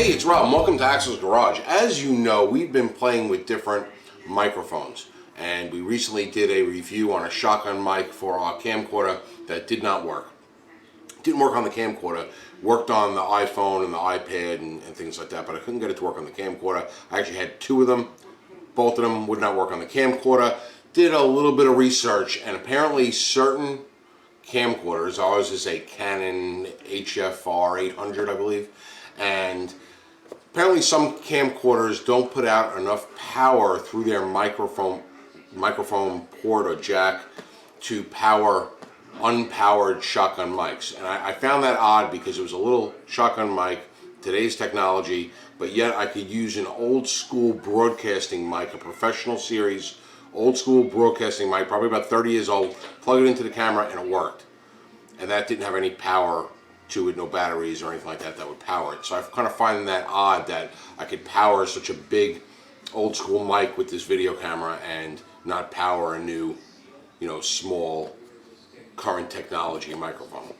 Hey, it's Rob, and welcome to Axel's Garage. As you know, we've been playing with different microphones, and we recently did a review on a shotgun mic for our camcorder that did not work. Didn't work on the camcorder, worked on the iPhone and the iPad and things like that, but I couldn't get it to work on the camcorder. I actually had two of them. Both of them would not work on the camcorder. Did a little bit of research, and apparently certain camcorders, ours is a Canon HFR 800, I believe, and apparently some camcorders don't put out enough power through their microphone port or jack to power unpowered shotgun mics. And I found that odd because it was a little shotgun mic, today's technology, but yet I could use an old school broadcasting mic, a professional series, old school broadcasting mic, probably about 30 years old, plug it into the camera and it worked. And that didn't have any power to it, no batteries or anything like that that would power it. So I kind of find that odd that I could power such a big old school mic with this video camera and not power a new, small current technology microphone.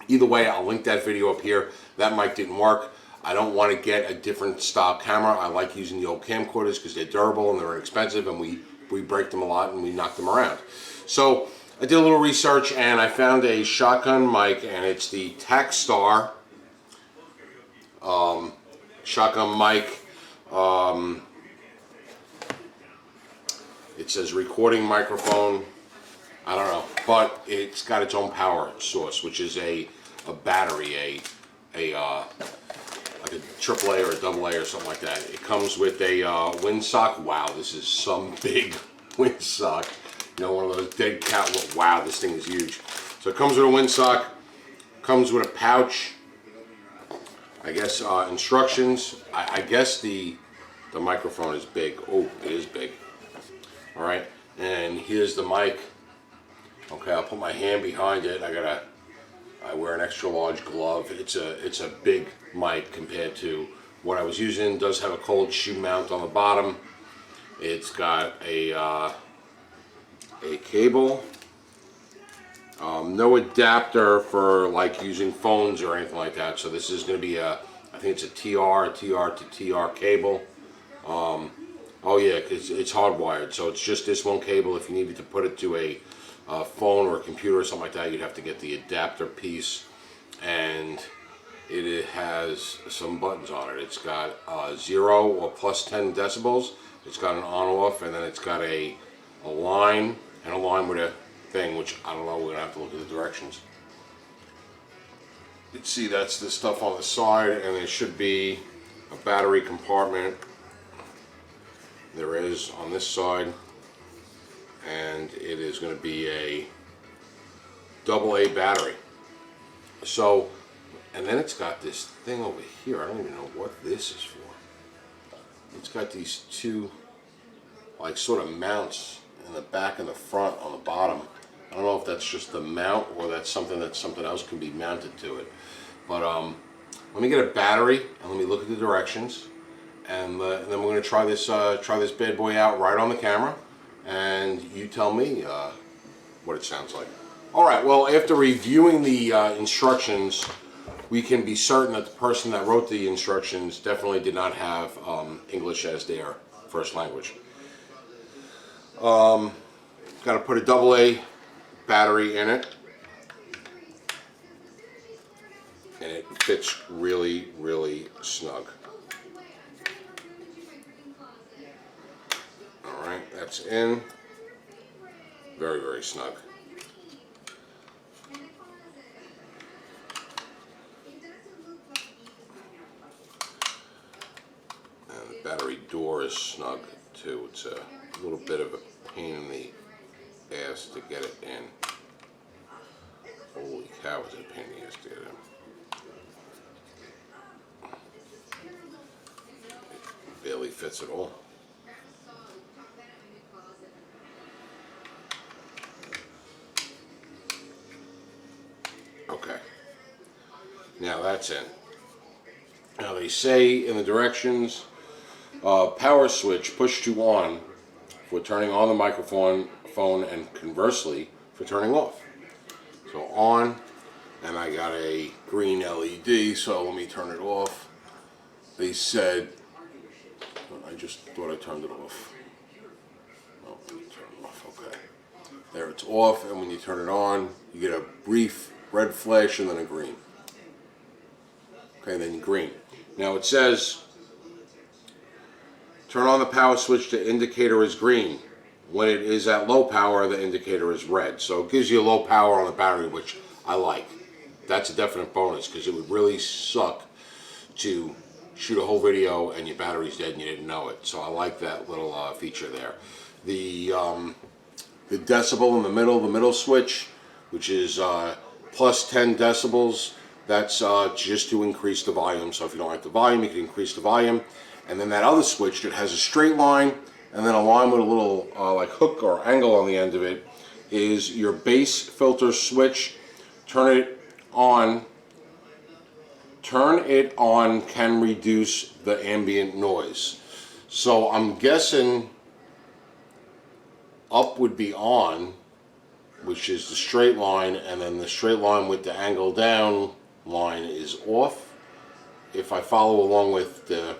Either way, I'll link that video up here. That mic didn't work. I don't want to get a different style camera. I like using the old camcorders because they're durable and they're inexpensive, and we break them a lot and we knock them around. So I did a little research and I found a shotgun mic, and it's the TAKSTAR shotgun mic. It says recording microphone. I don't know, but it's got its own power source, which is a battery, like a AAA or a AA or something like that. It comes with a windsock. Wow, this is some big windsock. One of those dead cat. Wow, this thing is huge. So it comes with a windsock, comes with a pouch. I guess instructions. I guess the microphone is big. Oh, it is big. All right, and here's the mic. Okay, I'll put my hand behind it. I wear an extra large glove. It's a big mic compared to what I was using. It does have a cold shoe mount on the bottom. It's got a cable. No adapter for like using phones or anything like that. So this is going to be I think it's a TR to TR cable. Oh yeah, it's hardwired. So it's just this one cable. If you needed to put it to a phone or a computer or something like that, you'd have to get the adapter piece. And it has some buttons on it. It's got 0 or plus 10 decibels. It's got an on-off, and then it's got a line and a line with a thing, which I don't know. We're gonna have to look at the directions. You can see that's the stuff on the side, and there should be a battery compartment. There is on this side, and it is going to be a AA battery. So, and then it's got this thing over here. I don't even know what this is for. It's got these two, like, sort of mounts in the back and the front on the bottom. I don't know if that's just the mount or that's something else can be mounted to it. But let me get a battery and let me look at the directions, and then we're going to try this bad boy out right on the camera, and you tell me what it sounds like. All right. Well, after reviewing the instructions, we can be certain that the person that wrote the instructions definitely did not have English as their first language. Got to put a AA battery in it, and it fits really, really snug. All right, that's in. Very, very snug. And the battery door is snug too. It's a little bit of a pain in the ass to get it in. Holy cow, it's a pain in the ass to get it in. It barely fits at all. Okay. Now that's in. Now they say in the directions, power switch push to on for turning on the microphone, and conversely for turning off. So on, and I got a green LED, so let me turn it off. they said, I just thought I turned it off. Oh, I turned it off, okay. There, it's off, and when you turn it on, you get a brief red flash and then a green. Okay, then green. Now it says, turn on the power switch, the indicator is green. When it is at low power, the indicator is red. So it gives you a low power on the battery, which I like. That's a definite bonus, because it would really suck to shoot a whole video and your battery's dead and you didn't know it. So I like that little feature there. The decibel in the middle switch, which is plus 10 decibels, that's just to increase the volume. So if you don't like the volume, you can increase the volume. And then that other switch that has a straight line and then a line with a little like hook or angle on the end of it is your bass filter switch. Turn it on can reduce the ambient noise. So I'm guessing up would be on, which is the straight line, and then the straight line with the angle down line is off. If I follow along with the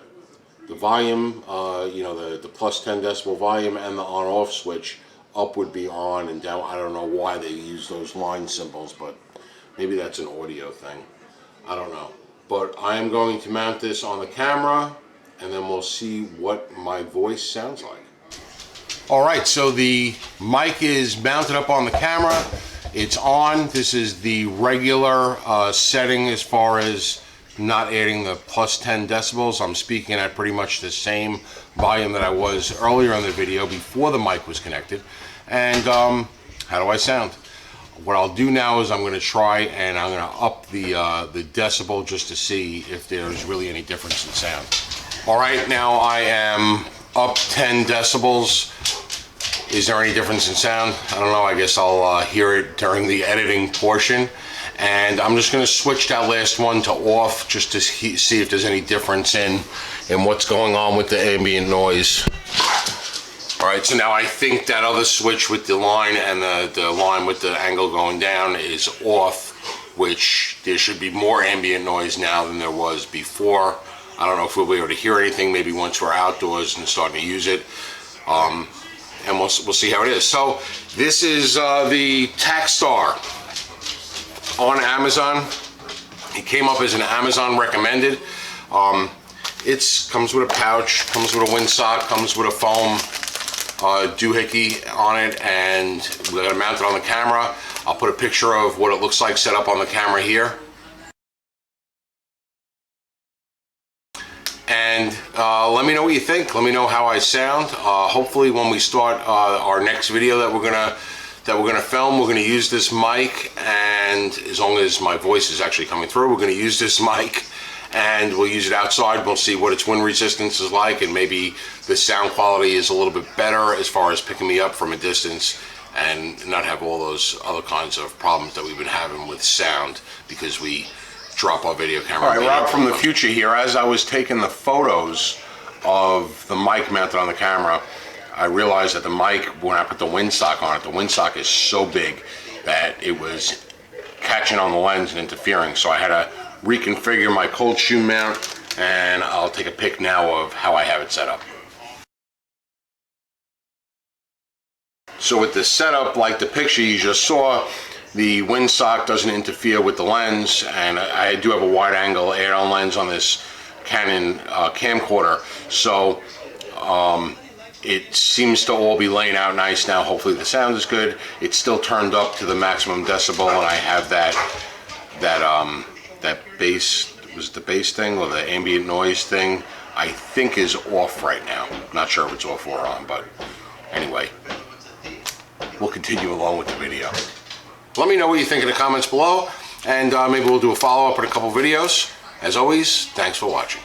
volume, you know, the plus 10 decibel volume and the on-off switch, up would be on and down. I don't know why they use those line symbols, but maybe that's an audio thing. I don't know. But I am going to mount this on the camera, and then we'll see what my voice sounds like. All right, so the mic is mounted up on the camera. It's on. This is the regular setting as far as not adding the plus 10 decibels. I'm speaking at pretty much the same volume that I was earlier in the video before the mic was connected. And how do I sound? What I'll do now is I'm going to try and I'm going to up the decibel just to see if there's really any difference in sound. All right, now I am up 10 decibels. Is there any difference in sound? I don't know. I guess I'll hear it during the editing portion. And I'm just going to switch that last one to off just to see if there's any difference in what's going on with the ambient noise. All right, so now I think that other switch with the line and the line with the angle going down is off, which there should be more ambient noise now than there was before. I don't know if we'll be able to hear anything, maybe once we're outdoors and starting to use it. And we'll see how it is. So this is the TAKSTAR on Amazon. It came up as an Amazon recommended. It comes with a pouch, comes with a windsock, comes with a foam doohickey on it, and we're going to mount it on the camera. I'll put a picture of what it looks like set up on the camera here. And let me know what you think. Let me know how I sound. Hopefully when we start our next video that we're gonna film, we're gonna use this mic, and as long as my voice is actually coming through, we're gonna use this mic and we'll use it outside. We'll see what its wind resistance is like, and maybe the sound quality is a little bit better as far as picking me up from a distance and not have all those other kinds of problems that we've been having with sound because we drop our video camera. All right, Rob from the future here. As I was taking the photos of the mic mounted on the camera, I realized that the mic, when I put the windsock on it, the windsock is so big that it was catching on the lens and interfering. So I had to reconfigure my cold shoe mount, and I'll take a pic now of how I have it set up. So with the setup, like the picture you just saw, the windsock doesn't interfere with the lens, and I do have a wide angle add-on lens on this Canon camcorder, so it seems to all be laying out nice now. Hopefully the sound is good. It's still turned up to the maximum decibel, and I have that bass, was the bass thing or the ambient noise thing, I think is off right now. Not sure if it's off or on, but anyway, we'll continue along with the video. Let me know what you think in the comments below, and maybe we'll do a follow-up in a couple videos. As always, thanks for watching.